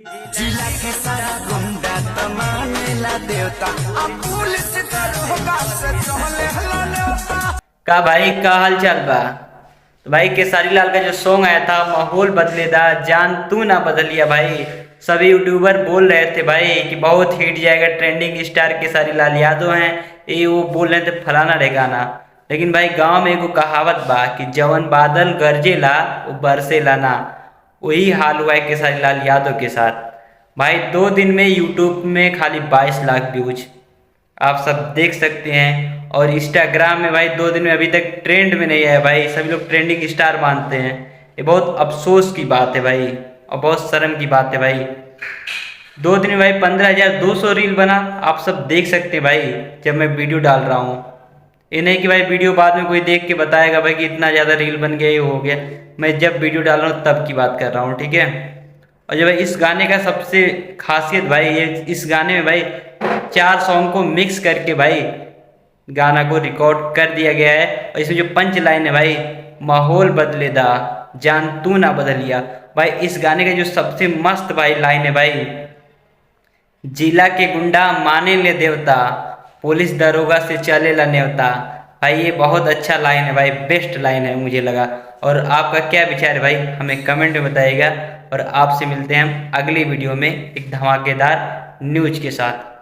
जिला के सारा गुंडा तमानेला देवता अब पुलिस दरोगा से चले हला नेवता। का भाई का हाल चाल बा। तो भाई केसारी लाल का जो सॉन्ग आया था माहौल बदलेदा जान तू ना बदलिया भाई, सभी यूट्यूबर बोल रहे थे भाई कि बहुत हिट जाएगा, ट्रेंडिंग स्टार केसारी लाल यादव हैं, ये वो बोल रहे थे फलाना ढेगाना। लेकिन भाई गांव में एगो कहावत बा कि जवन बादल गरजेला वो बरसेला ना। वही हाल हुआ है केसारी लाल यादव के साथ। भाई 2 दिन में यूट्यूब में खाली 22 लाख व्यूज आप सब देख सकते हैं। और इंस्टाग्राम में भाई 2 दिन में अभी तक ट्रेंड में नहीं आया भाई, सभी लोग ट्रेंडिंग स्टार मानते हैं। ये बहुत अफसोस की बात है भाई और बहुत शर्म की बात है भाई। 2 दिन में भाई 15,200 रील बना, आप सब देख सकते हैं भाई जब मैं वीडियो डाल रहा हूँ। ये नहीं कि भाई वीडियो बाद में कोई देख के बताएगा भाई कि इतना ज़्यादा रील बन गया, ये हो गया। मैं जब वीडियो डाल रहा हूँ तब की बात कर रहा हूँ, ठीक है। और जब भाई इस गाने का सबसे खासियत भाई ये, इस गाने में भाई 4 सॉन्ग को मिक्स करके भाई गाना को रिकॉर्ड कर दिया गया है। और इसमें जो पंच लाइन है भाई, माहौल बदलेदा जान तू ना बदलिया, भाई इस गाने का जो सबसे मस्त भाई लाइन है भाई, जिला के गुंडा माने ले देवता पुलिस दरोगा से चले ला नेवता। भाई ये बहुत अच्छा लाइन है भाई, बेस्ट लाइन है मुझे लगा। और आपका क्या विचार है भाई, हमें कमेंट में बताइएगा। और आपसे मिलते हैं हम अगली वीडियो में एक धमाकेदार न्यूज के साथ।